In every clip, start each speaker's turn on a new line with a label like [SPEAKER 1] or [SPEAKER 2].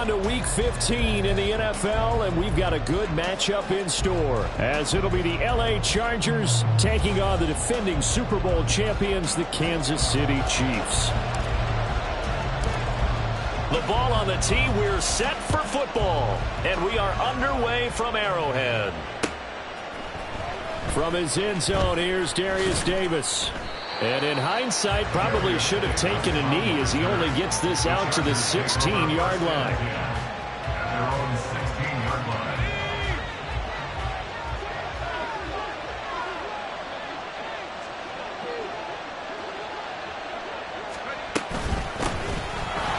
[SPEAKER 1] on to Week 15 in the NFL, and we've got a good matchup in store, as it'll be the L.A. Chargers taking on the defending Super Bowl champions, the Kansas City Chiefs. The ball on the tee, we're set for football, and we are underway from Arrowhead. From his end zone, here's Darius Davis. And in hindsight, probably should have taken a knee as he only gets this out to the 16-yard line.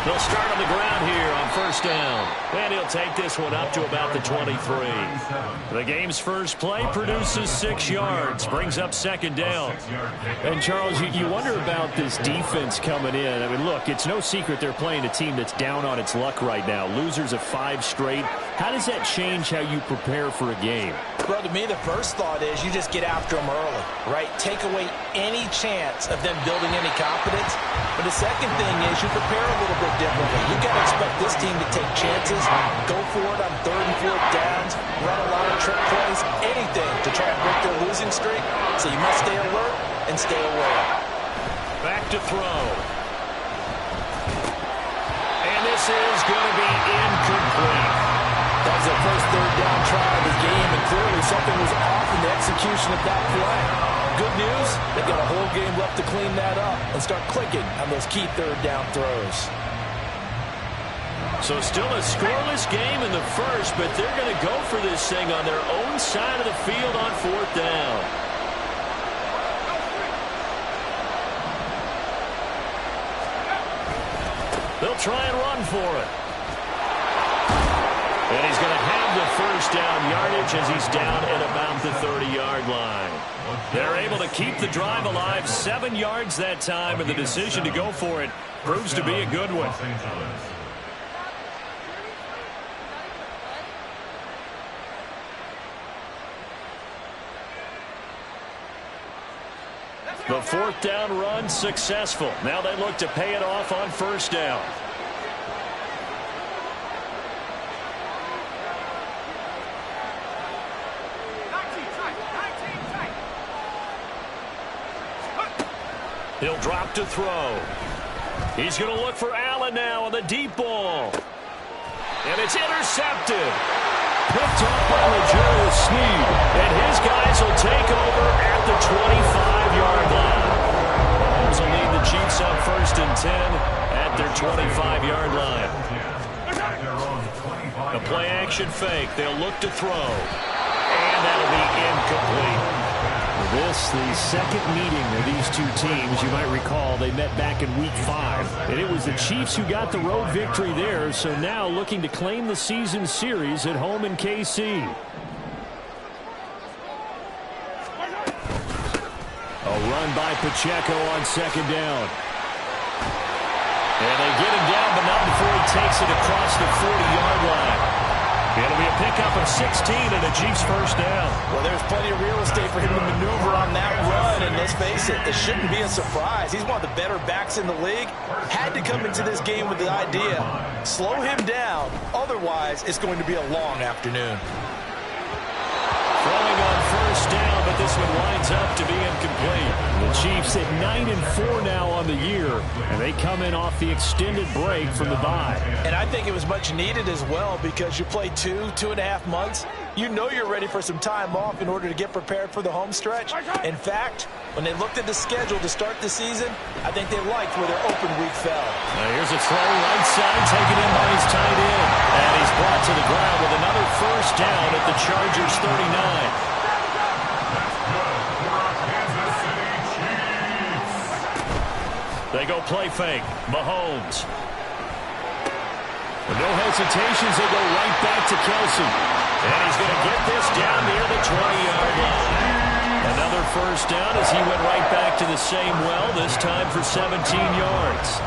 [SPEAKER 1] They'll start on the ground here on first down. And he'll take this one up to about the 23. The game's first play produces 6 yards, brings up second down. And, Charles, you wonder about this defense coming in. I mean, look, it's no secret they're playing a team that's down on its luck right now. Losers of 5 straight. How does that change how you prepare for a game?
[SPEAKER 2] Well, to me, the first thought is you just get after them early, right? Take away any chance of them building any confidence. But the second thing is you prepare a little bit differently. You've got to expect this team to take chances, go for it on 3rd and 4th downs, run a lot of trick plays, anything to try and break their losing streak. So you must stay alert and stay aware.
[SPEAKER 1] Back to throw. And this is going to be incomplete.
[SPEAKER 2] That was their first 3rd down try of the game, and clearly something was off in the execution of that play. Good news, they've got a whole game left to clean that up and start clicking on those key 3rd down throws.
[SPEAKER 1] So still a scoreless game in the first, but they're going to go for this thing on their own side of the field on 4th down. They'll try and run for it. And he's going to have the first down yardage as he's down at about the 30-yard line. They're able to keep the drive alive, 7 yards that time, and the decision to go for it proves to be a good one. The 4th down run successful. Now they look to pay it off on first down. He'll drop to throw. He's going to look for Allen now on the deep ball. And it's intercepted. Picked up by L'Jarius Sneed. And his guys will take over at the 25-yard line. Mahomes will lead the Chiefs on 1st and 10 at their 25-yard line. The play-action fake. They'll look to throw. And that'll be incomplete. This, the second meeting of these two teams. You might recall they met back in Week 5. And it was the Chiefs who got the road victory there, so now looking to claim the season series at home in KC. A run by Pacheco on 2nd down. And they get him down, but not before he takes it across the 40-yard line. It'll be a pickup of 16 and a Chiefs first down.
[SPEAKER 2] Well, there's plenty of real estate for him to maneuver on that run, and let's face it shouldn't be a surprise. He's one of the better backs in the league. Had to come into this game with the idea, slow him down, otherwise it's going to be a long afternoon.
[SPEAKER 1] Throwing on first down, but this one winds up to be incomplete. The Chiefs at 9-4 now on the year, and they come in off the extended break from the bye.
[SPEAKER 2] And I think it was much needed as well, because you play 2.5 months. You know you're ready for some time off in order to get prepared for the home stretch. In fact, when they looked at the schedule to start the season, I think they liked where their open week fell.
[SPEAKER 1] Now here's a throw right side, taken in by his tight end. And he's brought to the ground with another first down at the Chargers 39. They go play fake. Mahomes. With no hesitations, they go right back to Kelsey. And he's going to get this down near the 20-yard line. Another first down as he went right back to the same well, this time for 17 yards.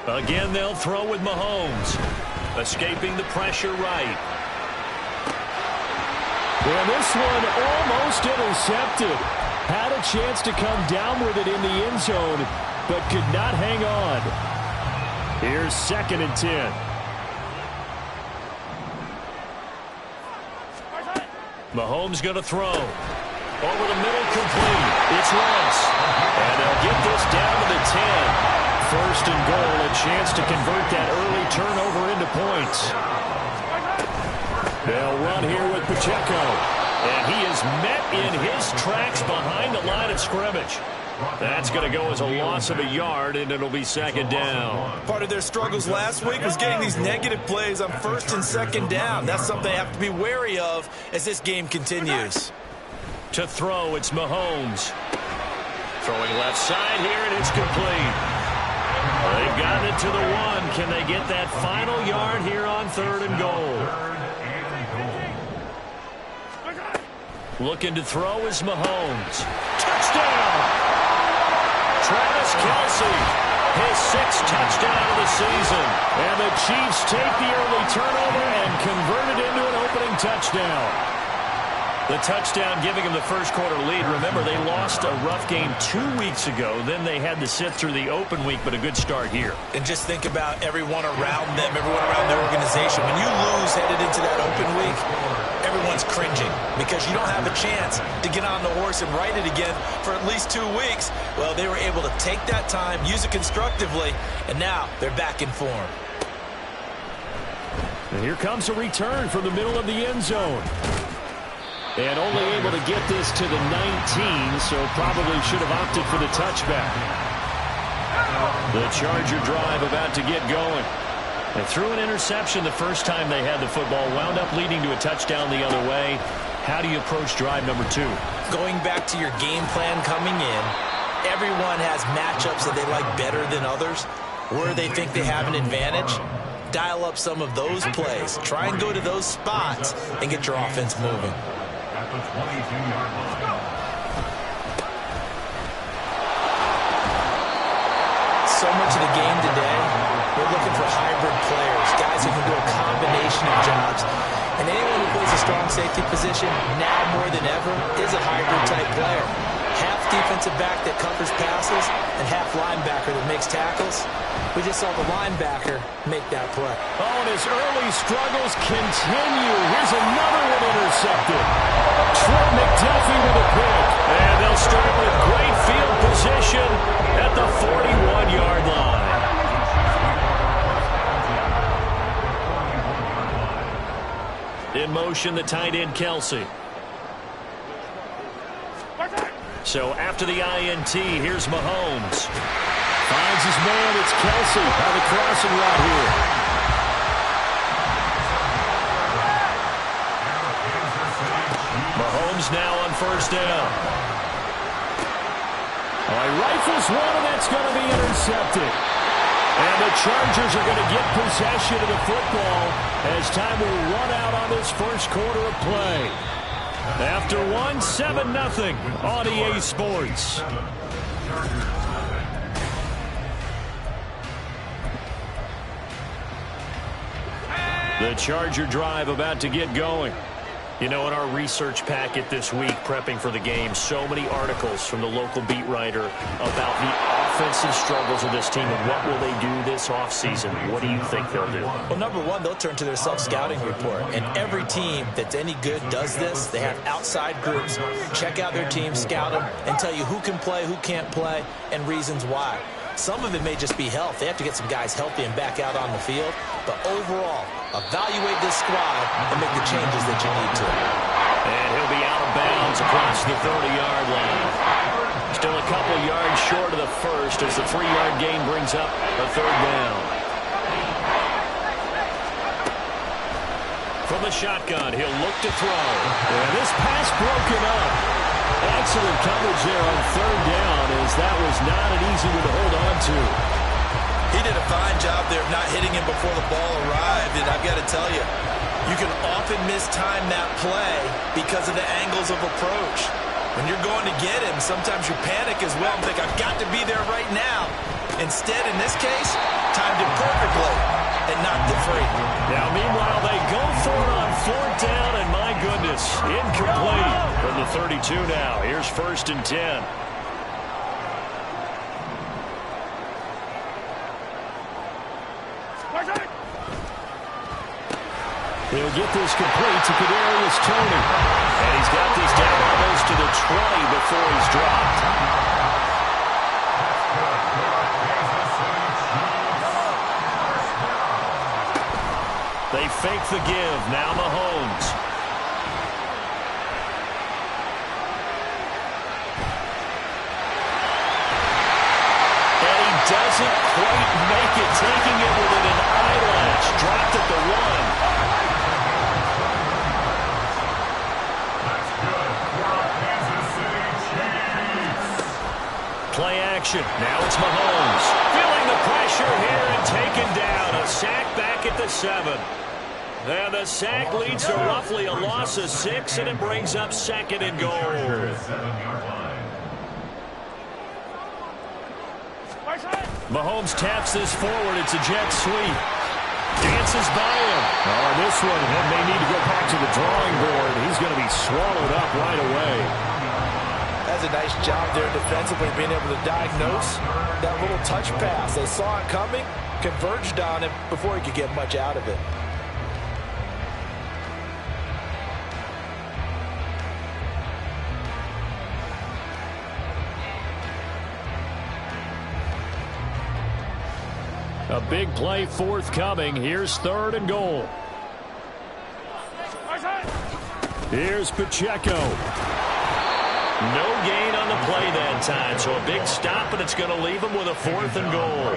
[SPEAKER 1] Again, they'll throw with Mahomes. Escaping the pressure right.
[SPEAKER 3] And this one almost intercepted. Had a chance to come down with it in the end zone, but could not hang on. Here's 2nd and 10.
[SPEAKER 1] Mahomes going to throw. Over the middle, complete. It's Rice. And they'll get this down to the 10. 1st and goal, a chance to convert that early turnover into points. They'll run here with Pacheco. And he is met in his tracks behind the line of scrimmage. That's going to go as a loss of a yard, and it'll be 2nd down.
[SPEAKER 2] Part of their struggles last week was getting these negative plays on 1st and 2nd down. That's something they have to be wary of as this game continues.
[SPEAKER 1] To throw, it's Mahomes. Throwing left side here, and it's complete. They've gotten it to the 1. Can they get that final yard here on 3rd and goal? Looking to throw is Mahomes. Touchdown! Travis Kelce, his 6th touchdown of the season. And the Chiefs take the early turnover and convert it into an opening touchdown. The touchdown giving them the first quarter lead. Remember, they lost a rough game 2 weeks ago. Then they had to sit through the open week, but a good start here.
[SPEAKER 2] And just think about everyone around them, everyone around their organization. When you lose headed into that open week, everyone's cringing because you don't have a chance to get on the horse and ride it again for at least 2 weeks. Well, they were able to take that time, use it constructively, and now they're back in form.
[SPEAKER 3] And here comes a return from the middle of the end zone. And only able to get this to the 19, so probably should have opted for the touchback. The Charger drive about to get going. They threw an interception the first time they had the football, wound up leading to a touchdown the other way. How do you approach drive number 2?
[SPEAKER 2] Going back to your game plan coming in, everyone has matchups that they like better than others, where they think they have an advantage. Dial up some of those plays. Try and go to those spots and get your offense moving.
[SPEAKER 4] At the 22-yard line.
[SPEAKER 2] So much of the game today, we're looking for hybrid players, guys who can do a combination of jobs. And anyone who plays a strong safety position, now more than ever, is a hybrid-type player. Half defensive back that covers passes and half linebacker that makes tackles. We just saw the linebacker make that play.
[SPEAKER 3] Oh, and his early struggles continue. Here's another one intercepted. Trent McDuffie with a pick.
[SPEAKER 1] And they'll start with great field position at the 41-yard line. In motion, the tight end, Kelce. So after the INT, here's Mahomes.
[SPEAKER 3] Finds his man. It's Kelce on the crossing route here.
[SPEAKER 1] Mahomes now on 1st down.
[SPEAKER 3] Oh, he rifles one, and that's going to be intercepted. And the Chargers are going to get possession of the football as time will run out on this first quarter of play. After 7-0 on EA Sports. The Charger drive about to get going. You know, in our research packet this week, prepping for the game, so many articles from the local beat writer about the offensive struggles of this team and what will they do this offseason. What do you think they'll do?
[SPEAKER 2] Well, number one, they'll turn to their self-scouting report. And every team that's any good does this. They have outside groups. Check out their team, scout them, and tell you who can play, who can't play, and reasons why. Some of it may just be health. They have to get some guys healthy and back out on the field. But overall, evaluate this squad and make the changes that you need to.
[SPEAKER 1] And he'll be out of bounds across the 30-yard line. Still a couple yards short of the first as the 3-yard gain brings up a 3rd down. From the shotgun, he'll look to throw.
[SPEAKER 3] And this pass broken up. Excellent coverage there on 3rd down, as that was not an easy one to hold on to.
[SPEAKER 2] He did a fine job there of not hitting him before the ball arrived, and I've got to tell you, you can often mistime that play because of the angles of approach. When you're going to get him, sometimes you panic as well and think, I've got to be there right now. Instead, in this case, timed it perfectly and knocked it free.
[SPEAKER 1] Now, meanwhile, they go for it on 4th down, and my goodness, incomplete from the 32 now. Here's 1st and 10.
[SPEAKER 3] He'll get this complete to Kadarius Toney.
[SPEAKER 1] And he's got this down almost to the 20 before he's dropped. They fake the give. Now Mahomes. And he doesn't quite make it, taking it within an eyelash. Dropped at the 1. Play action. Now it's Mahomes. Feeling the pressure here and taken down. A sack back at the 7. And the sack leads to roughly a loss of 6, and it brings up 2nd and goal. Mahomes taps this forward. It's a jet sweep. Dances by him.
[SPEAKER 3] Oh, this one may need to go back to the drawing board. He's going to be swallowed up right away.
[SPEAKER 2] That's a nice job there defensively, being able to diagnose that little touch pass. They saw it coming, converged on him before he could get much out of it.
[SPEAKER 3] A big play forthcoming. Here's 3rd and goal. Here's Pacheco.
[SPEAKER 1] No gain on the play that time, so a big stop, and it's going to leave them with a 4th and goal.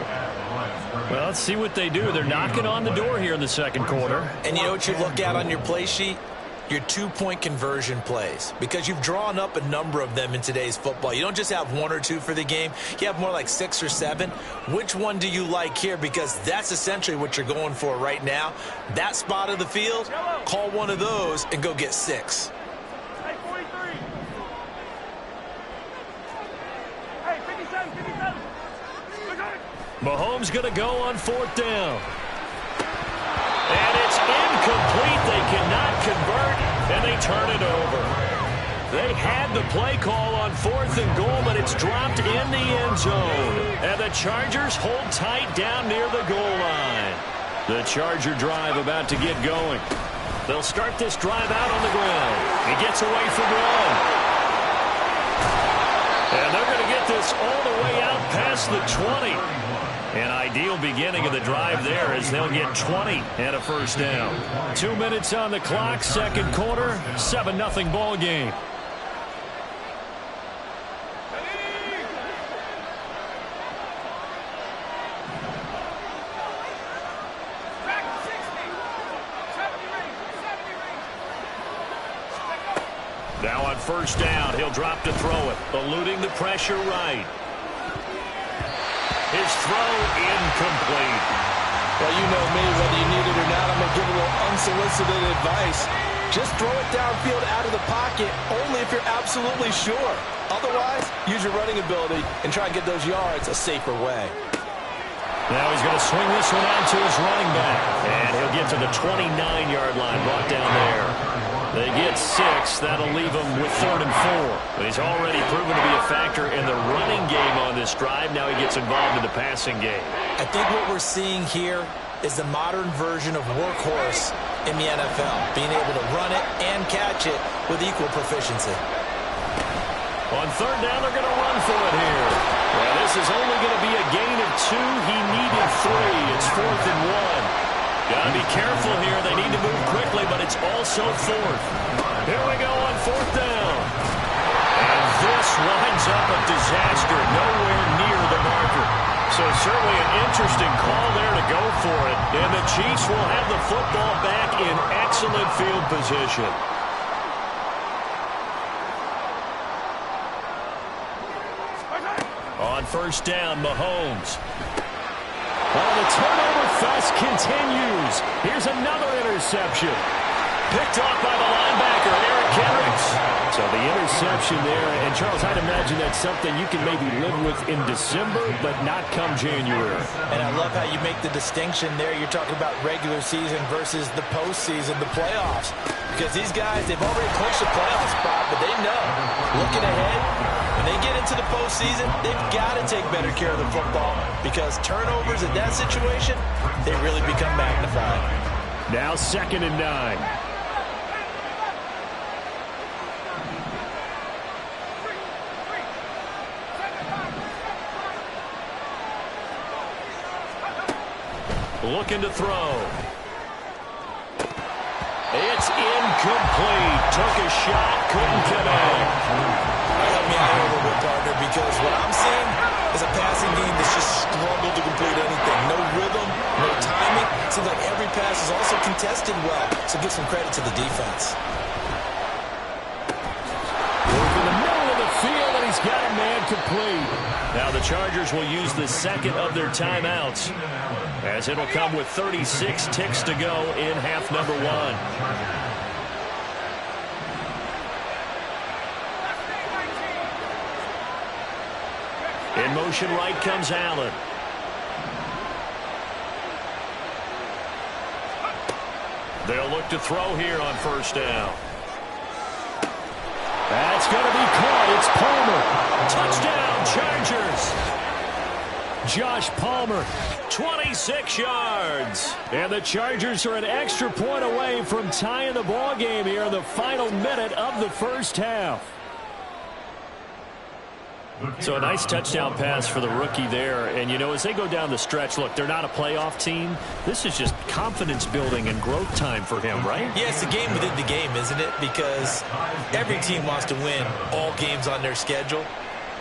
[SPEAKER 3] Well, let's see what they do. They're knocking on the door here in the 2nd quarter.
[SPEAKER 2] And you know what you look at on your play sheet? Your 2-point conversion plays, because you've drawn up a number of them in today's football. You don't just have 1 or 2 for the game. You have more like 6 or 7. Which one do you like here? Because that's essentially what you're going for right now. That spot of the field, call one of those and go get 6.
[SPEAKER 1] Mahomes going to go on 4th down. And it's incomplete. They cannot convert, and they turn it over. They had the play call on 4th and goal, but it's dropped in the end zone. And the Chargers hold tight down near the goal line. The Charger drive about to get going. They'll start this drive out on the ground. He gets away from 1. And they're going to get this all the way out past the 20. An ideal beginning of the drive there as they'll get 20 and a 1st down.
[SPEAKER 3] 2 minutes on the clock, 2nd quarter, 7-0 ball game.
[SPEAKER 1] Now on 1st down, he'll drop to throw it, eluding the pressure right. His throw incomplete.
[SPEAKER 2] Well, you know me, whether you need it or not, I'm going to give a little unsolicited advice. Just throw it downfield out of the pocket, only if you're absolutely sure. Otherwise, use your running ability and try and get those yards a safer way.
[SPEAKER 1] Now he's going to swing this one out to his running back. And he'll get to the 29-yard line, brought down there. They get 6. That'll leave him with 3rd and 4. But he's already proven to be a factor in the running game on this drive. Now he gets involved in the passing game.
[SPEAKER 2] I think what we're seeing here is the modern version of workhorse in the NFL, being able to run it and catch it with equal proficiency.
[SPEAKER 1] On 3rd down, they're going to run for it here. Well, this is only going to be a gain of 2. He needed 3. It's 4th and 1. Got to be careful here. They need to move quickly, but it's also 4th. Here we go on 4th down. And this winds up a disaster, nowhere near the marker. So certainly an interesting call there to go for it. And the Chiefs will have the football back in excellent field position. On 1st down, Mahomes.
[SPEAKER 3] Well, the turnover fest continues. Here's another interception.
[SPEAKER 1] Picked off by the linebacker, Eric Kendricks.
[SPEAKER 3] So the interception there, and Charles, I'd imagine that's something you can maybe live with in December, but not come January.
[SPEAKER 2] And I love how you make the distinction there. You're talking about regular season versus the postseason, the playoffs. Because these guys, they've already clinched a playoff spot, but they know, looking ahead, when they get into the postseason, they've got to take better care of the football because turnovers in that situation, they really become magnified.
[SPEAKER 3] Now 2nd and 9.
[SPEAKER 1] Looking to throw. It's incomplete. Took a shot, couldn't connect.
[SPEAKER 2] Help me out a little bit, partner, because what I'm seeing is a passing game that's just struggled to complete anything. No rhythm, no timing. Seems like every pass is also contested well, so give some credit to the defense.
[SPEAKER 3] In the middle of the field, and he's got a man complete.
[SPEAKER 1] Now the Chargers will use the second of their timeouts, as it'll come with 36 ticks to go in half number 1. In motion right comes Allen. They'll look to throw here on 1st down.
[SPEAKER 3] That's going to be caught. It's Palmer.
[SPEAKER 1] Touchdown, Chargers.
[SPEAKER 3] Josh Palmer.
[SPEAKER 1] 26 yards.
[SPEAKER 3] And the Chargers are an extra point away from tying the ball game here in the final minute of the first half.
[SPEAKER 1] So a nice touchdown pass for the rookie there. And, you know, as they go down the stretch, look, they're not a playoff team. This is just confidence building and growth time for him, right?
[SPEAKER 2] Yeah, it's a game within the game, isn't it? Because every team wants to win all games on their schedule.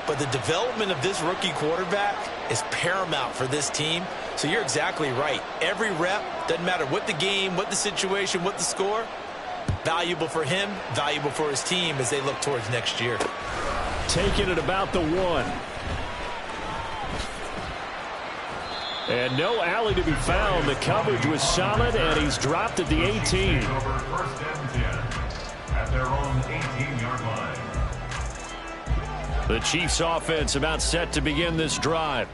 [SPEAKER 2] But the development of this rookie quarterback is paramount for this team. So you're exactly right. Every rep, doesn't matter what the game, what the situation, what the score, valuable for him, valuable for his team as they look towards next year.
[SPEAKER 3] Taking it about the 1. And no alley to be found. The coverage was solid, and he's dropped at the 18.
[SPEAKER 4] First and 10 at their own 18-yard line.
[SPEAKER 1] The Chiefs offense about set to begin this drive.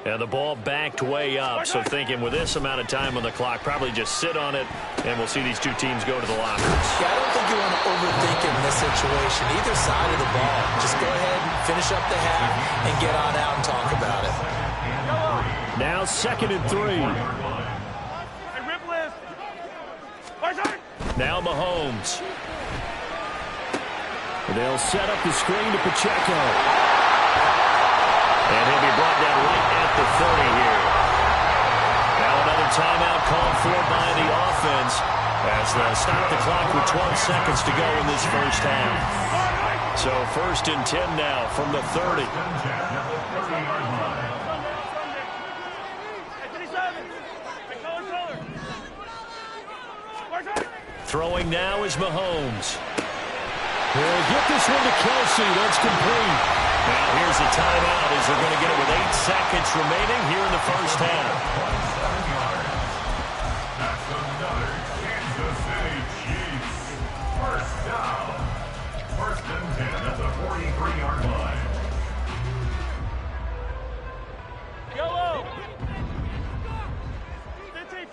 [SPEAKER 1] And the ball backed way up. So thinking with this amount of time on the clock, probably just sit on it, and we'll see these two teams go to the lockers.
[SPEAKER 2] Yeah, I don't think you want to overthink it in this situation. Either side of the ball. Just go ahead, finish up the half, and get on out and talk about it.
[SPEAKER 3] Now 2nd and 3.
[SPEAKER 1] Now Mahomes.
[SPEAKER 3] They'll set up the screen to Pacheco.
[SPEAKER 1] And he'll be brought down right at the 30 here. Now another timeout called for by the offense as they'll stop the clock with 12 seconds to go in this first half. So 1st and 10 now from the 30. Throwing now is Mahomes.
[SPEAKER 3] He'll get this one to Kelsey. That's complete.
[SPEAKER 1] Now here's a timeout as they're going to get it with 8 seconds remaining here in the first half.
[SPEAKER 4] That's another Kansas City Chiefs. First down. 1st and 10 at the 43-yard line.
[SPEAKER 5] Yellow. 15.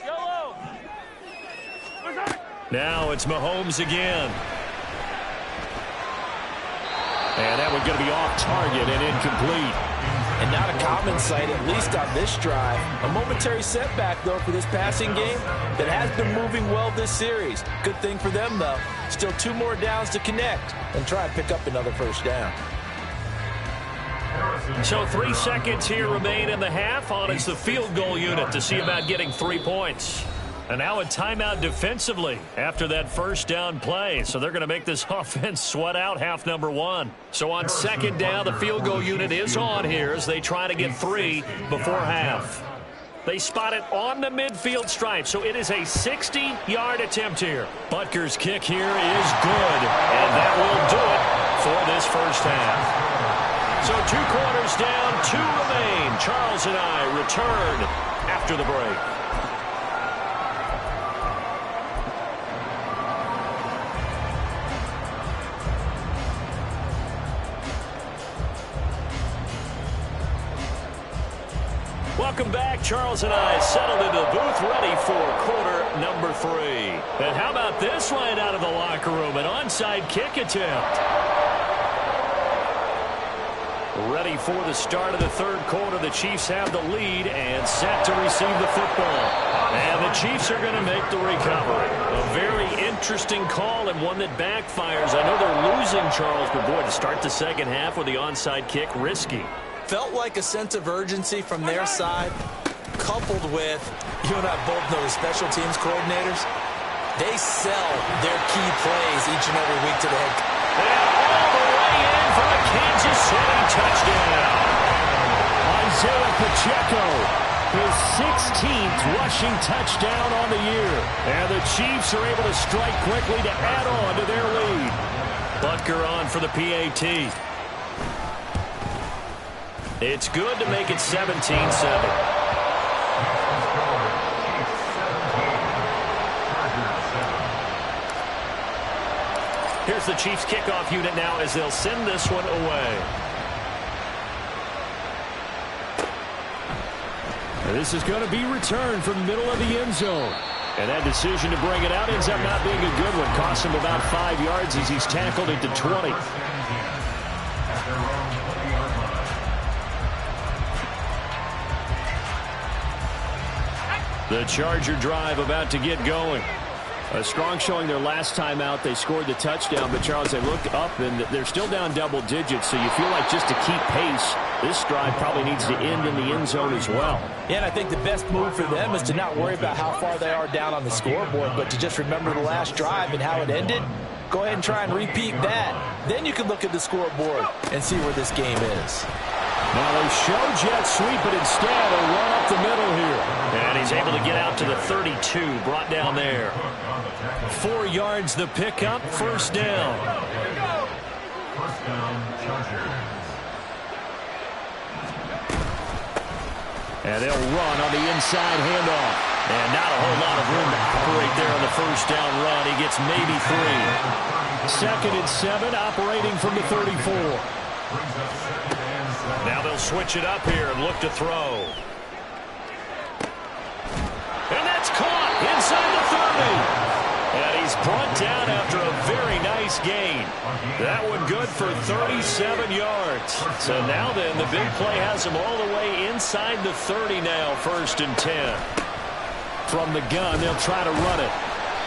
[SPEAKER 5] Yellow.
[SPEAKER 1] Now it's Mahomes again. And that one's going to be off target and incomplete.
[SPEAKER 2] And not a common sight, at least on this drive. A momentary setback, though, for this passing game that has been moving well this series. Good thing for them, though. Still 2 more downs to connect and try and pick up another first down.
[SPEAKER 1] So 3 seconds here remain in the half on it's the field goal unit to see about getting 3 points. And now a timeout defensively after that first down play. So they're going to make this offense sweat out half number 1. So on 2nd down, the field goal unit is on here as they try to get 3 before half. They spot it on the midfield stripe, so it is a 60-yard attempt here. Butker's kick here is good, and that will do it for this first half. So 2 quarters down, 2 remain. Charles and I return after the break. Welcome back. Charles and I settled into the booth ready for quarter number 3. And how about this one out of the locker room? An onside kick attempt. Ready for the start of the third quarter. The Chiefs have the lead and set to receive the football. And the Chiefs are going to make the recovery. A very interesting call and one that backfires. I know they're losing, Charles, but boy, to start the second half with the onside kick, risky.
[SPEAKER 2] Felt like a sense of urgency from their side, coupled with, you and I both know the special teams coordinators, they sell their key plays each and every week to the head.
[SPEAKER 1] And all the way in for a Kansas City touchdown.
[SPEAKER 3] Isaiah Pacheco, his 16th rushing touchdown on the year. And the Chiefs are able to strike quickly to add on to their lead.
[SPEAKER 1] Butker on for the PAT. It's good to make it 17-7. Here's the Chiefs kickoff unit now as they'll send this one away.
[SPEAKER 3] This is going to be returned from the middle of the end zone. And that decision to bring it out ends up not being a good one. Cost him about 5 yards as he's tackled into 20. The Charger drive about to get going. A strong showing their last time out. They scored the touchdown, but Charles, they look up and they're still down double digits, so you feel like just to keep pace, this drive probably needs to end in the end zone as well.
[SPEAKER 2] Yeah, and I think the best move for them is to not worry about how far they are down on the scoreboard, but to just remember the last drive and how it ended. Go ahead and try and repeat that. Then you can look at the scoreboard and see where this game is.
[SPEAKER 3] Now they show jet sweep, but instead a run up the middle here.
[SPEAKER 1] And he's able to get out to the 32, brought down there. 4 yards the pickup, first down.
[SPEAKER 4] First down, Chargers.
[SPEAKER 3] And they'll run on the inside handoff.
[SPEAKER 1] And not a whole lot of room to operate there on the first down run. He gets maybe 3.
[SPEAKER 3] 2nd and 7, operating from the 34.
[SPEAKER 1] Now they'll switch it up here and look to throw. And that's caught inside the 30. And he's brought down after a very nice gain. That one good for 37 yards. So now then, the big play has him all the way inside the 30 now, 1st and 10.
[SPEAKER 3] From the gun, they'll try to run it.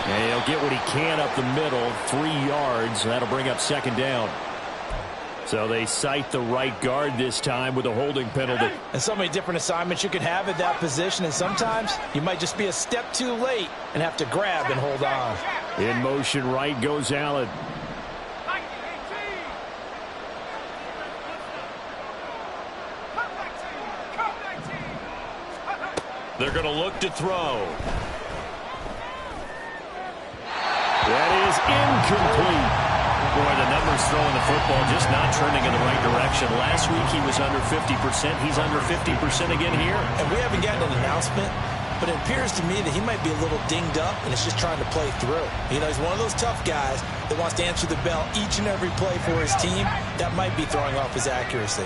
[SPEAKER 3] And he'll get what he can up the middle, 3 yards. That'll bring up 2nd down. So they cite the right guard this time with a holding penalty.
[SPEAKER 2] And so many different assignments you can have at that position, and sometimes you might just be a step too late and have to grab and hold on.
[SPEAKER 3] In motion right goes Allen.
[SPEAKER 1] They're going to look to throw.
[SPEAKER 3] That is incomplete.
[SPEAKER 1] Boy, the numbers throwing the football just not trending in the right direction. Last week he was under 50%. He's under 50% again here.
[SPEAKER 2] And we haven't gotten an announcement, but it appears to me that he might be a little dinged up and is just trying to play through. You know, he's one of those tough guys that wants to answer the bell each and every play for his team. That might be throwing off his accuracy.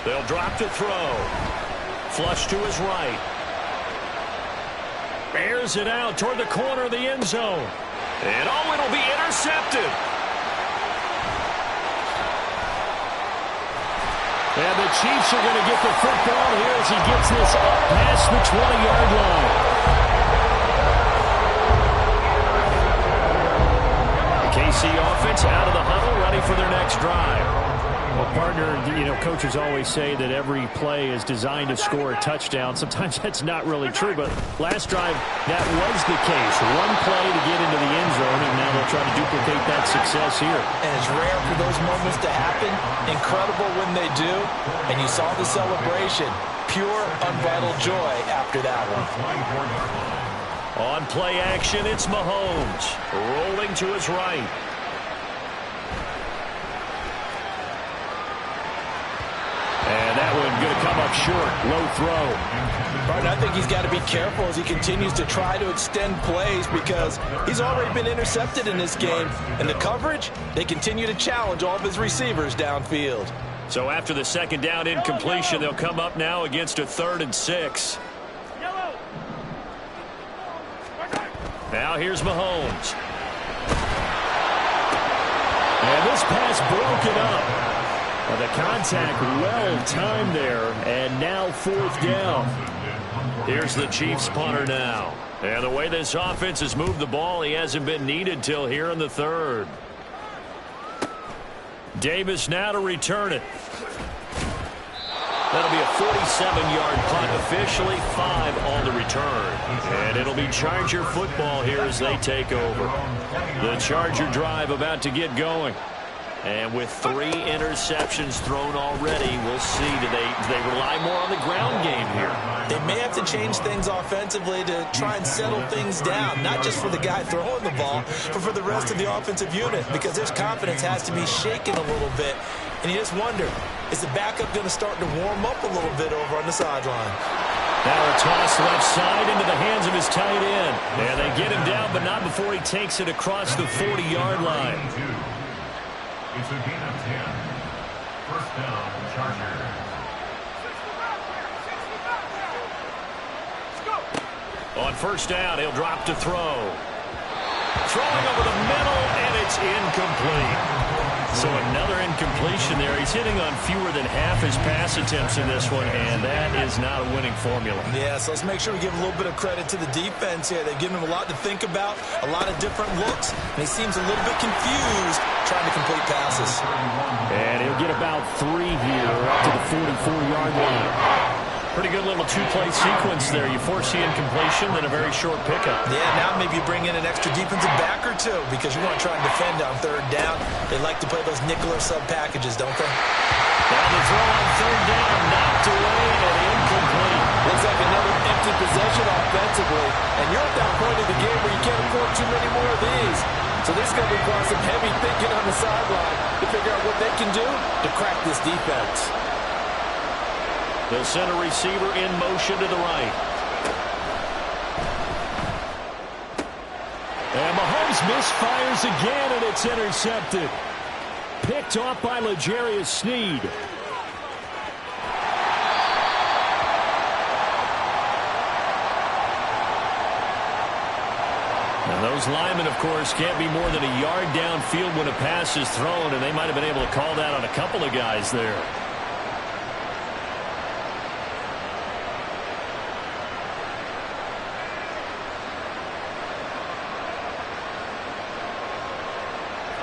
[SPEAKER 1] They'll drop to throw. Flush to his right. Airs it out toward the corner of the end zone. And oh, it'll be intercepted.
[SPEAKER 3] And the Chiefs are going to get the football here as he gets this up past the 20-yard line.
[SPEAKER 1] The KC offense out of the huddle, ready for their next drive.
[SPEAKER 3] Well, partner, you know, coaches always say that every play is designed to score a touchdown. Sometimes that's not really true, but last drive, that was the case. One play to get into the end zone, and now they'll try to duplicate that success here.
[SPEAKER 2] And it's rare for those moments to happen. Incredible when they do. And you saw the celebration. Pure, unbridled joy after that one.
[SPEAKER 1] On play action, it's Mahomes. Rolling to his right.
[SPEAKER 3] And that one going to come up short. Low throw.
[SPEAKER 2] Martin, I think he's got to be careful as he continues to try to extend plays because he's already been intercepted in this game. And the coverage, they continue to challenge all of his receivers downfield.
[SPEAKER 1] So after the second down incompletion, they'll come up now against a 3rd and 6. Now here's Mahomes.
[SPEAKER 3] And this pass broken up. Well, the contact well timed there, and now 4th down.
[SPEAKER 1] Here's the Chiefs punter now. And the way this offense has moved the ball, he hasn't been needed till here in the 3rd. Davis now to return it. That'll be a 47-yard punt, officially 5 on the return. And it'll be Charger football here as they take over. The Charger drive about to get going. And with 3 interceptions thrown already, we'll see. Do they rely more on the ground game here?
[SPEAKER 2] They may have to change things offensively to try and settle things down, not just for the guy throwing the ball, but for the rest of the offensive unit, because their confidence has to be shaken a little bit. And you just wonder, is the backup going to start to warm up a little bit over on the sideline?
[SPEAKER 1] Now a toss left side into the hands of his tight end. And they get him down, but not before he takes it across the 40-yard line.
[SPEAKER 4] It's a gain of 10. First down, Chargers.
[SPEAKER 1] On first down, he'll drop to throw. Throwing over the middle, and it's incomplete. So another incompletion there. He's hitting on fewer than half his pass attempts in this one, and that is not a winning formula.
[SPEAKER 2] Yeah, so let's make sure we give a little bit of credit to the defense here. They've given him a lot to think about, a lot of different looks, and he seems a little bit confused trying to complete passes.
[SPEAKER 3] And he'll get about 3 here up to the 44-yard line.
[SPEAKER 1] Pretty good little 2-play sequence there. You force the incompletion, then a very short pickup.
[SPEAKER 2] Yeah, now maybe you bring in an extra defensive back or two because you want to try and defend on 3rd down. They like to play those nickel or sub packages, don't they?
[SPEAKER 1] Down the throw on 3rd down, knocked away and incomplete.
[SPEAKER 6] Looks like another empty possession offensively, and you're at that point of the game where you can't afford too many more of these. So this is going to require some heavy thinking on the sideline to figure out what they can do to crack this defense.
[SPEAKER 1] They'll send a receiver in motion to the right.
[SPEAKER 3] And Mahomes misfires again, and it's intercepted. Picked off by L'Jarius Sneed.
[SPEAKER 1] And those linemen, of course, can't be more than a yard downfield when a pass is thrown, and they might have been able to call that on a couple of guys there.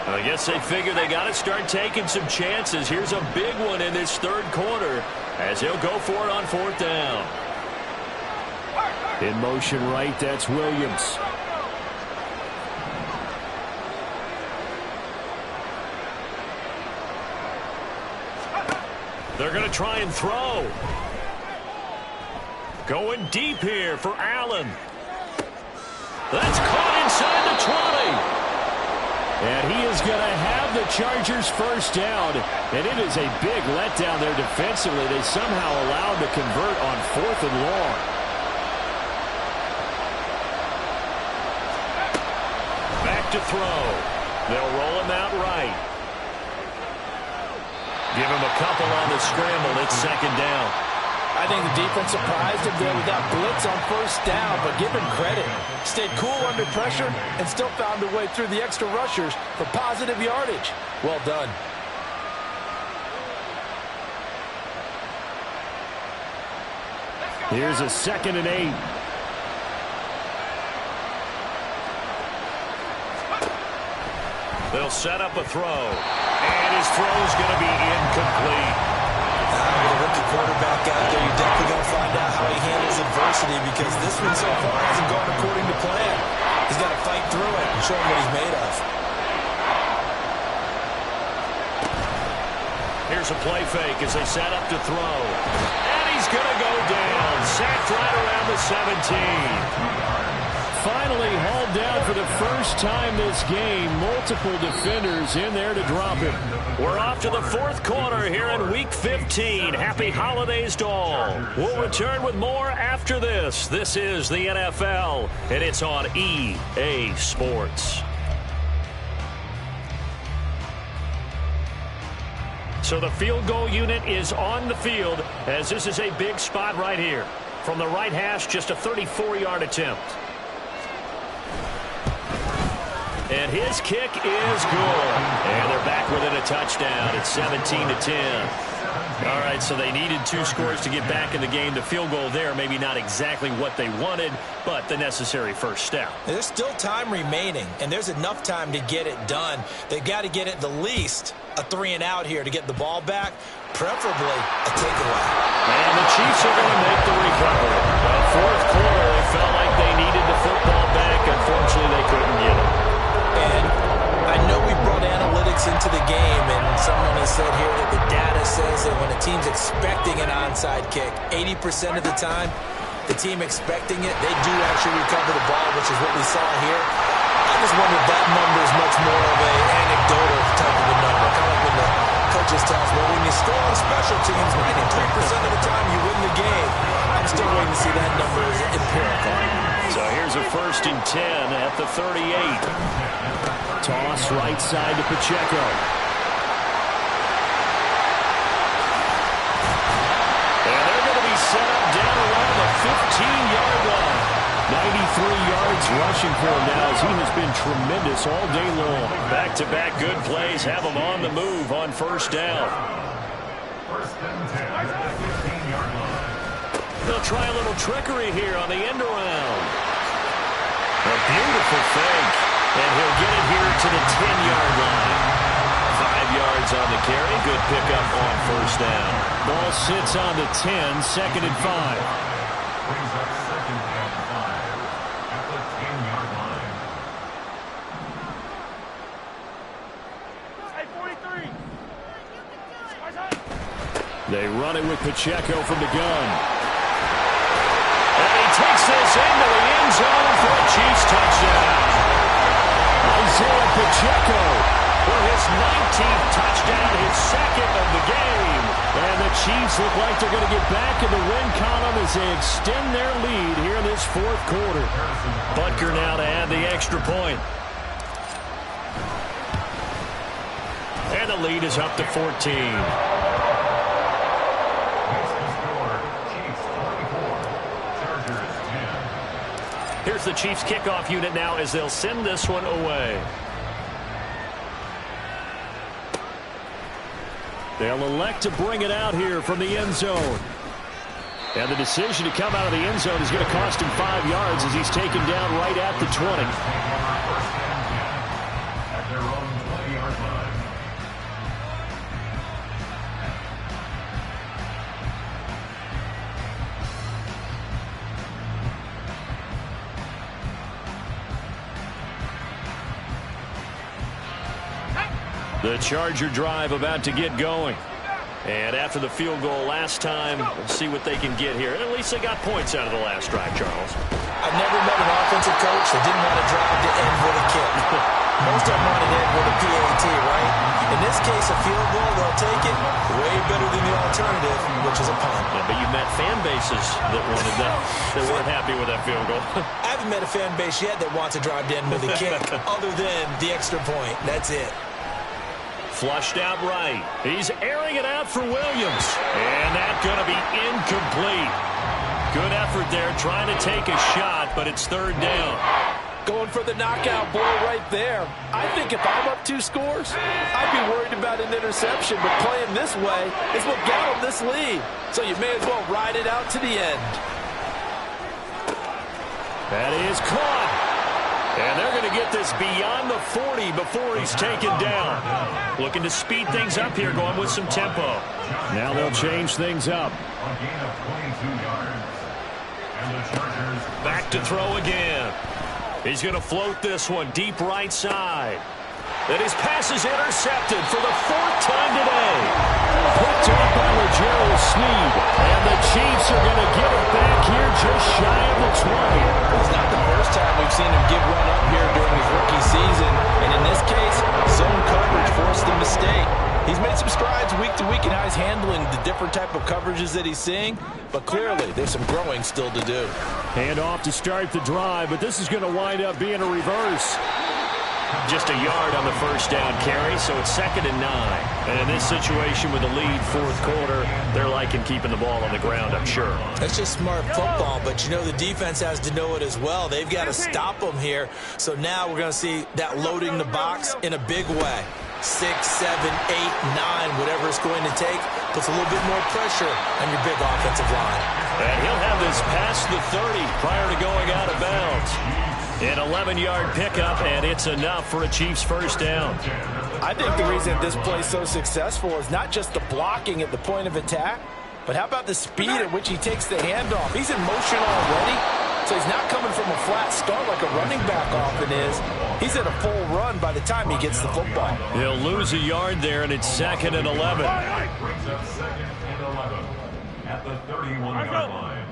[SPEAKER 1] I guess they figure they got to start taking some chances. Here's a big one in this 3rd quarter as he'll go for it on 4th down.
[SPEAKER 3] In motion right, that's Williams.
[SPEAKER 1] They're going to try and throw. Going deep here for Allen. That's caught inside the 20.
[SPEAKER 3] And he is going to have the Chargers first down. And it is a big letdown there defensively. They somehow allowed to convert on 4th and long.
[SPEAKER 1] Back to throw. They'll roll him out right. Give him a couple on the scramble. It's 2nd down.
[SPEAKER 6] I think the defense surprised him there with that blitz on 1st down, but give him credit. Stayed cool under pressure and still found a way through the extra rushers for positive yardage. Well done.
[SPEAKER 3] Here's a 2nd and 8.
[SPEAKER 1] They'll set up a throw. And his throw is going to be incomplete.
[SPEAKER 2] With a rookie quarterback out there, you're definitely going to find out how he handles adversity because this one so far hasn't gone according to plan. He's got to fight through it and show him what he's made of.
[SPEAKER 1] Here's a play fake as they set up to throw. And he's going to go down. Sacked right around the 17.
[SPEAKER 3] Finally hauled down for the first time this game. Multiple defenders in there to drop him.
[SPEAKER 1] We're off to the 4th quarter here in Week 15. Happy holidays to all. We'll return with more after this. This is the NFL, and it's on EA Sports. So the field goal unit is on the field as this is a big spot right here. From the right hash, just a 34-yard attempt. And his kick is good. And they're back within a touchdown. It's 17-10. All right, so they needed 2 scores to get back in the game. The field goal there, maybe not exactly what they wanted, but the necessary first step.
[SPEAKER 2] There's still time remaining, and there's enough time to get it done. They've got to get at the least a 3-and-out here to get the ball back, preferably a takeaway.
[SPEAKER 1] And the Chiefs are going to make the recovery. Fourth quarter, they felt like they needed the football back. Unfortunately, they couldn't get it.
[SPEAKER 2] And I know we brought analytics into the game, and someone has said here that the data says that when a team's expecting an onside kick, 80% of the time, the team expecting it, they do actually recover the ball, which is what we saw here. I just wonder if that number is much more of an anecdotal type of a number, kind of like when the coaches tell us, well, when you score on special teams, 93% of the time you win the game. I'm still waiting to see that number as empirical.
[SPEAKER 1] So here's a 1st and 10 at the 38.
[SPEAKER 3] Toss right side to Pacheco.
[SPEAKER 1] And they're going to be set up down around the 15-yard line. 93 yards rushing for him now as he has been tremendous all day long. Back-to-back good plays have him on the move on 1st down.
[SPEAKER 4] 1st and 10 at the 15-yard line.
[SPEAKER 1] They'll try a little trickery here on the end around. A beautiful fake. And he'll get it here to the 10-yard line. 5 yards on the carry. Good pickup on 1st down.
[SPEAKER 3] Ball sits on the 10, 2nd and 5.
[SPEAKER 4] Brings up 2nd and 5 at the 10-yard line.
[SPEAKER 5] Hey, 43.
[SPEAKER 3] They run it with Pacheco from the gun.
[SPEAKER 1] And he takes this into the end zone for a Chiefs touchdown.
[SPEAKER 3] Isaiah Pacheco
[SPEAKER 1] for his 19th touchdown, his 2nd of the game.
[SPEAKER 3] And the Chiefs look like they're going to get back in the win column as they extend their lead here in this 4th quarter.
[SPEAKER 1] Butker now to add the extra point. And the lead is up to 14. Here's the Chiefs kickoff unit now as they'll send this one away.
[SPEAKER 3] They'll elect to bring it out here from the end zone. And the decision to come out of the end zone is going to cost him 5 yards as he's taken down right at the 20.
[SPEAKER 4] At their own 20-yard line.
[SPEAKER 1] The Charger drive about to get going. And after the field goal last time, we'll see what they can get here. At least they got points out of the last drive, Charles.
[SPEAKER 2] I've never met an offensive coach that didn't want to drive to end with a kick. Most of them want to end with a PAT, right? In this case, a field goal, they'll take it way better than the alternative, which is a punt.
[SPEAKER 1] Yeah, but you met fan bases that wanted that, that weren't happy with that field goal.
[SPEAKER 2] I haven't met a fan base yet that wants to drive to end with a kick other than the extra point. That's it.
[SPEAKER 1] Flushed out right. He's airing it out for Williams. And that's going to be incomplete. Good effort there trying to take a shot, but it's 3rd down.
[SPEAKER 6] Going for the knockout blow right there. I think if I'm up 2 scores, I'd be worried about an interception, but playing this way is what got them this lead. So you may as well ride it out to the end.
[SPEAKER 1] That is caught. And they're going to get this beyond the 40 before he's taken down. Looking to speed things up here, going with some tempo.
[SPEAKER 3] Now they'll change things up.
[SPEAKER 4] A gain of 22 yards. And the Chargers
[SPEAKER 1] Back to throw again. He's going to float this one deep right side. And his pass is intercepted for the 4th time today.
[SPEAKER 3] Picked up by L'Jarius Sneed. And the Chiefs are going to get it back here just shy of the 20.
[SPEAKER 2] It's not the first time we've seen him give one up here during his rookie season. And in this case, zone coverage forced the mistake. He's made some strides week to week in how he's handling the different type of coverages that he's seeing. But clearly, there's some growing still to do.
[SPEAKER 3] Hand off to start the drive, but this is going to wind up being a reverse.
[SPEAKER 1] Just a yard on the first down carry, so it's 2nd and 9. And in this situation with the lead, fourth quarter, they're liking keeping the ball on the ground, I'm sure.
[SPEAKER 2] That's just smart football, but you know the defense has to know it as well. They've got to stop them here. So now we're going to see that loading the box in a big way. 6, 7, 8, 9, whatever it's going to take, puts a little bit more pressure on your big offensive line.
[SPEAKER 1] And he'll have this past the 30 prior to going out of bounds. An 11-yard pickup, and it's enough for a Chiefs first down.
[SPEAKER 2] I think the reason this play is so successful is not just the blocking at the point of attack, but how about the speed at which he takes the handoff? He's in motion already, so he's not coming from a flat start like a running back often is. He's at a full run by the time he gets the football.
[SPEAKER 1] He'll lose a yard there, and it's 2nd and 11.
[SPEAKER 4] Brings up 2nd and 11 at the 31-yard line.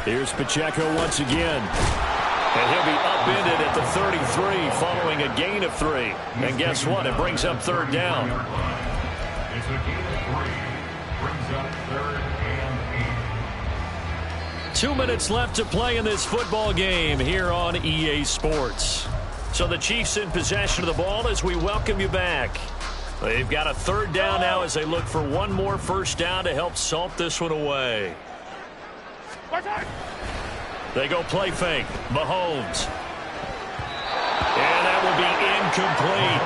[SPEAKER 1] Here's Pacheco once again. And he'll be upended at the 33 following a gain of 3. And guess what? It brings up 3rd down.
[SPEAKER 4] It's a gain of 3. Brings up 3rd and 8.
[SPEAKER 1] 2 minutes left to play in this football game here on EA Sports. So the Chiefs in possession of the ball as we welcome you back. They've got a 3rd down now as they look for one more first down to help salt this one away. They go play fake. Mahomes. And that will be incomplete.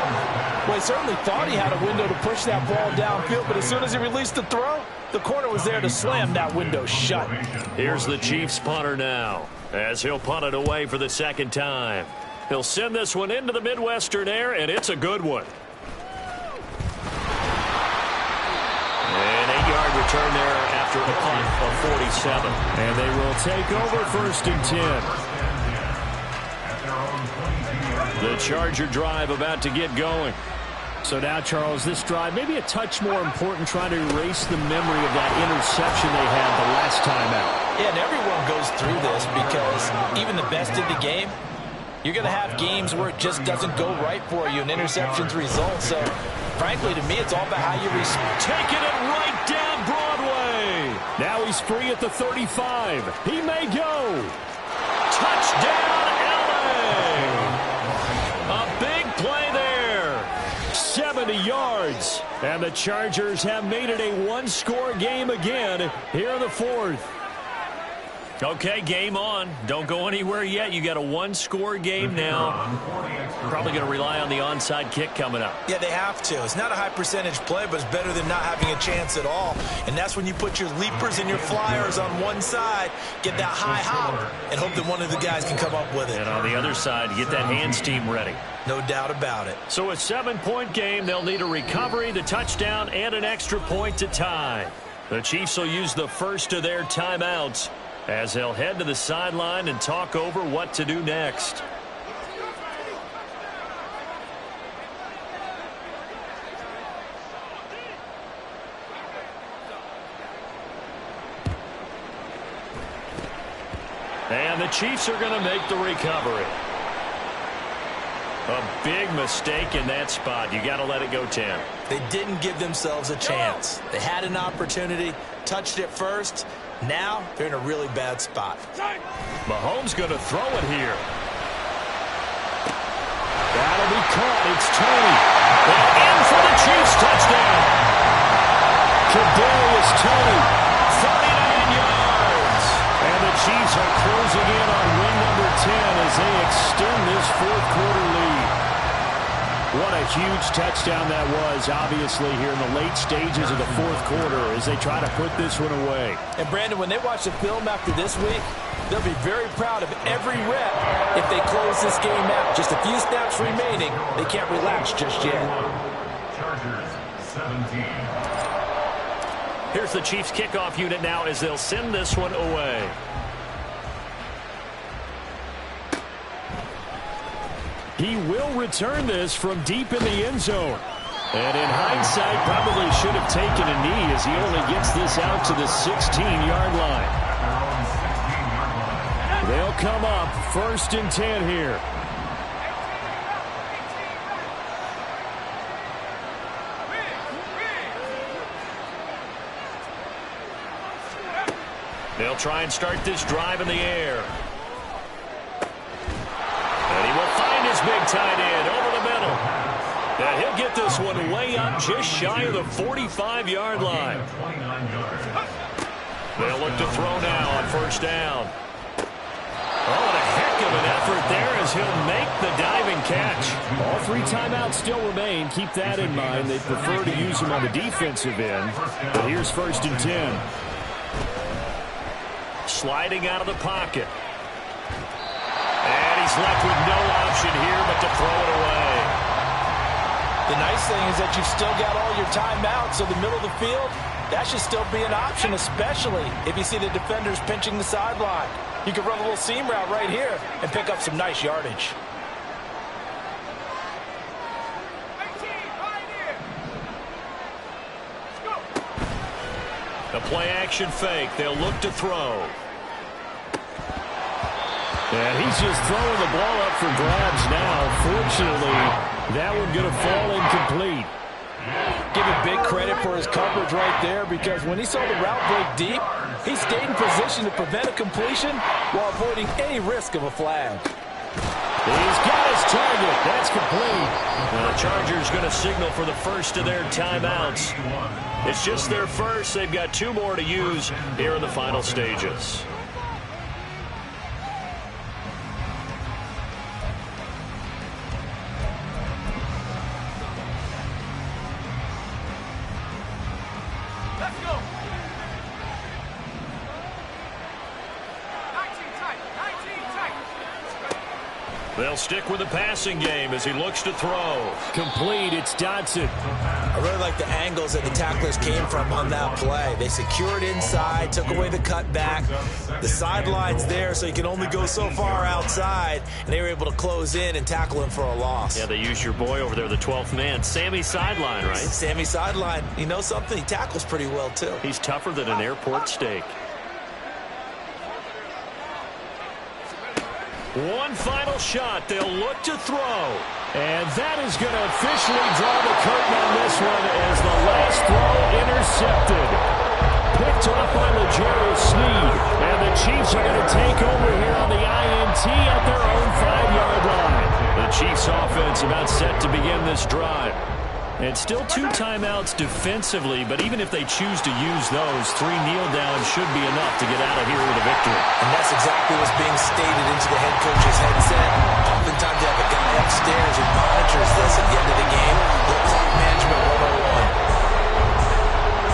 [SPEAKER 2] Well, he certainly thought he had a window to push that ball downfield, but as soon as he released the throw, the corner was there to slam that window shut.
[SPEAKER 1] Here's the Chiefs punter now, as he'll punt it away for the 2nd time. He'll send this one into the Midwestern air, and it's a good one. An 8-yard return there after a punt of 47. And they will take over 1st and 10. The Charger drive about to get going.
[SPEAKER 3] So now, Charles, this drive maybe a touch more important, trying to erase the memory of that interception they had the last time out.
[SPEAKER 2] Yeah, and everyone goes through this because even the best in the game, you're going to have games where it just doesn't go right for you and interceptions result. So, frankly, to me, it's all about how you respond.
[SPEAKER 1] Taking it right down Broadway.
[SPEAKER 3] Now he's free at the 35. He may go.
[SPEAKER 1] Touchdown, LA. A big play there.
[SPEAKER 3] 70 yards. And the Chargers have made it a one-score game again here in the 4th.
[SPEAKER 1] Okay, game on. Don't go anywhere yet. You got a one-score game now. Probably going to rely on the onside kick coming up.
[SPEAKER 2] Yeah, they have to. It's not a high-percentage play, but it's better than not having a chance at all. And that's when you put your leapers and your flyers on one side, get that high hop, and hope that one of the guys can come up with it.
[SPEAKER 1] And on the other side, get that hands team ready.
[SPEAKER 2] No doubt about it.
[SPEAKER 1] So a 7-point game. They'll need a recovery, the touchdown, and an extra point to tie. The Chiefs will use the first of their timeouts as they'll head to the sideline and talk over what to do next. And the Chiefs are going to make the recovery. A big mistake in that spot. You got to let it go 10.
[SPEAKER 2] They didn't give themselves a chance. They had an opportunity, touched it first. Now they're in a really bad spot.
[SPEAKER 1] Mahomes going to throw it here.
[SPEAKER 3] That'll be caught. It's Tony.
[SPEAKER 1] And in for the Chiefs touchdown.
[SPEAKER 3] Kadarius Toney.
[SPEAKER 1] 39 yards.
[SPEAKER 3] And the Chiefs are closing in on win number 10 as they extend this 4th quarter lead. What a huge touchdown that was, obviously, here in the late stages of the 4th quarter as they try to put this one away.
[SPEAKER 2] And, Brandon, when they watch the film after this week, they'll be very proud of every rep if they close this game out. Just a few snaps remaining. They can't relax just yet.
[SPEAKER 4] Chargers 17.
[SPEAKER 1] Here's the Chiefs kickoff unit now as they'll send this one away.
[SPEAKER 3] He will return this from deep in the end zone. And in hindsight, probably should have taken a knee as he only gets this out to the 16-yard line. They'll come up 1st and 10 here.
[SPEAKER 1] They'll try and start this drive in the air. And he will fire. his big tight end over the middle. And he'll get this one way up just shy of the 45-yard line. They'll look to throw now on first down. Oh, and a heck of an effort there as he'll make the diving catch.
[SPEAKER 3] All 3 timeouts still remain. Keep that in mind. They prefer to use them on the defensive end. But here's 1st and 10.
[SPEAKER 1] Sliding out of the pocket. And he's left with no option here but to throw it away.
[SPEAKER 2] The nice thing is that you've still got all your timeouts, so the middle of the field, that should still be an option, especially if you see the defenders pinching the sideline. You can run a little seam route right here and pick up some nice yardage.
[SPEAKER 1] The play-action fake. They'll look to throw.
[SPEAKER 3] And he's just throwing the ball up for grabs now. Fortunately, that one going to fall incomplete.
[SPEAKER 2] Give him big credit for his coverage right there, because when he saw the route break deep, he stayed in position to prevent a completion while avoiding any risk of a flag.
[SPEAKER 3] He's got his target. That's complete.
[SPEAKER 1] Now the Chargers going to signal for the first of their timeouts. It's just their first. They've got 2 more to use here in the final stages. They'll stick with the passing game as he looks to throw.
[SPEAKER 3] Complete. It's Dotson.
[SPEAKER 2] I really like the angles that the tacklers came from on that play. They secured inside, took away the cutback. The sideline's there, so you can only go so far outside, and they were able to close in and tackle him for a loss.
[SPEAKER 1] Yeah, they used your boy over there, the 12th man, Sammy Sideline, right?
[SPEAKER 2] Sammy Sideline. You know something? He tackles pretty well, too.
[SPEAKER 1] He's tougher than an airport steak. One final shot. They'll look to throw.
[SPEAKER 3] And that is going to officially draw the curtain on this one as the last throw intercepted. Picked off by L'Jarius Sneed. And the Chiefs are going to take over here on the INT at their own 5-yard line.
[SPEAKER 1] The Chiefs offense about set to begin this drive. And still 2 timeouts defensively, but even if they choose to use those, 3 kneel downs should be enough to get out of here with a victory.
[SPEAKER 2] And that's exactly what's being stated into the head coach's headset. Oftentimes you have a guy upstairs who monitors this at the end of the game. Clock management 101.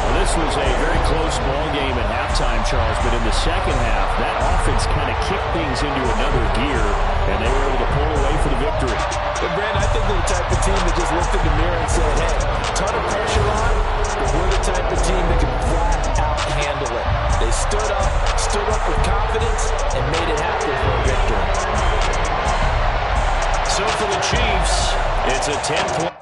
[SPEAKER 3] Well, this was a very close ball game at halftime, Charles, but in the second half, that offense kind of kicked things into another gear, and they were able to pull away for the victory.
[SPEAKER 2] But, Brandon, I think they're the type of team that just looked in the mirror and said, hey, ton of pressure on, but we're the type of team that can flat out handle it. They stood up with confidence, and made it happen for a victory.
[SPEAKER 1] So for the Chiefs, it's a 10-point